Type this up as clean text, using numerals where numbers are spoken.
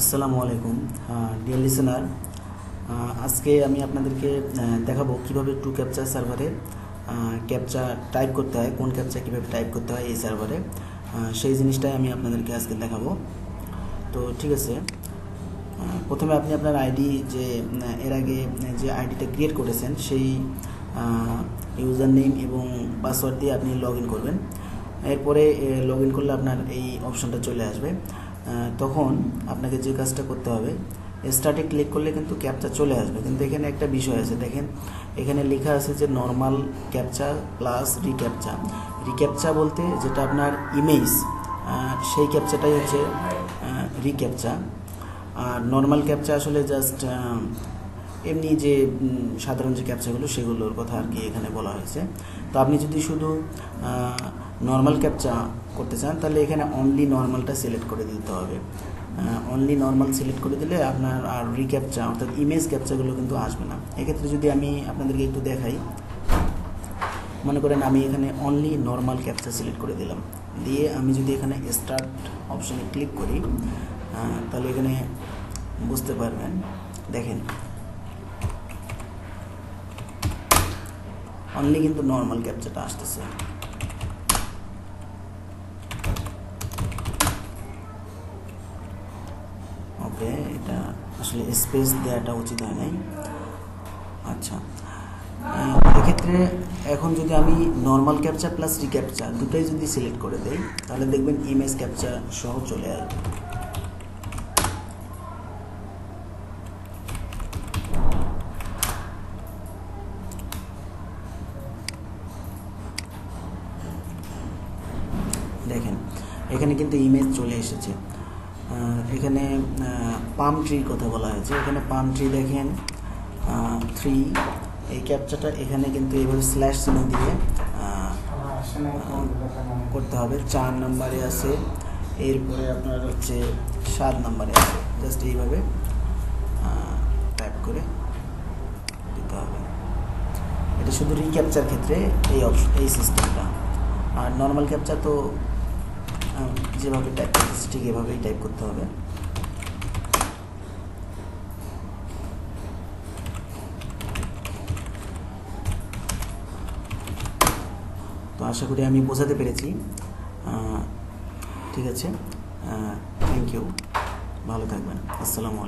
আসসালামু আলাইকুম deer listener. আজকে আমি আপনাদেরকে দেখাবো কিভাবে টু ক্যাপচা সার্ভারে ক্যাপচা টাইপ করতে হয়, কোন ক্যাপচা কীভাবে টাইপ করতে হয় এই সার্ভারে, সেই জিনিসটাই আমি আপনাদেরকে আজকে দেখাবো। তো ঠিক আছে, প্রথমে আপনি আপনার আইডি যে এর আগে যে আইডিটা ক্রিয়েট করেছেন সেই ইউজার নেম এবং পাসওয়ার্ড দিয়ে আপনি লগ ইন করবেন। এরপরে লগ ইন করলে আপনার এই অপশানটা চলে আসবে। তখন আপনাকে যে কাজটা করতে হবে, স্টার্টে ক্লিক করলে কিন্তু ক্যাপচা চলে আসবে, কিন্তু এখানে একটা বিষয় আছে। দেখেন এখানে লেখা আছে যে normal captcha plus recaptcha. Recaptcha বলতে যেটা আপনার ইমেজ, সেই ক্যাপচাটাই হচ্ছে রিক্যাপচা। আর নর্মাল ক্যাপচা আসলে জাস্ট এমনি যে সাধারণ যে ক্যাপচাগুলো সেগুলোর কথা আর কি এখানে বলা হয়েছে। তো আপনি যদি শুধু নর্মাল ক্যাপচা করতে চান তাহলে এখানে অনলি নর্মালটা সিলেক্ট করে দিতে হবে। অনলি নর্মাল সিলেক্ট করে দিলে আপনার আর রিক্যাপচা অর্থাৎ ইমেজ ক্যাপচাগুলো কিন্তু আসবে না। এক্ষেত্রে যদি আমি আপনাদেরকে একটু দেখাই, মনে করেন আমি এখানে অনলি নর্মাল ক্যাপচা সিলেক্ট করে দিলাম, দিয়ে আমি যদি এখানে স্টার্ট অপশনে ক্লিক করি তাহলে এখানে বুঝতে পারবেন। দেখেন অনলি কিন্তু নর্মাল ক্যাপচাটা আসতেছে। ওকে, এটা আসলে স্পেস দেওয়াটা উচিত হয় নাই। আচ্ছা, এক্ষেত্রে এখন যদি আমি নর্মাল ক্যাপচা প্লাস রিক্যাপচা দুটোই যদি সিলেক্ট করে দেই তাহলে দেখবেন ইমেজ ক্যাপচা সহ চলে আসবে। দেখেন এখানে কিন্তু ইমেজ চলে এসেছে। এখানে পাম ট্রির কথা বলা হয়েছে। এখানে পাম ট্রি দেখেন 3, এই ক্যাপচাটা এখানে কিন্তু এইভাবে স্ল্যাশ চিহ্ন দিয়ে করতে হবে। 4 নম্বরে আছে, এরপরে আপনার হচ্ছে 7 নম্বরে আছে। জাস্ট এইভাবে টাইপ করে দিতে হবে। এটা শুধু রিক্যাপচার ক্ষেত্রে এই সিস্টেমটা। আর নর্মাল ক্যাপচা তো যেভাবে টাইপ করতেছি ঠিক এভাবেই টাইপ করতে হবে। তো আশা করি আমি বোঝাতে পেরেছি। ঠিক আছে, থ্যাংক ইউ, ভালো থাকবেন। আসসালামু আলাইকুম।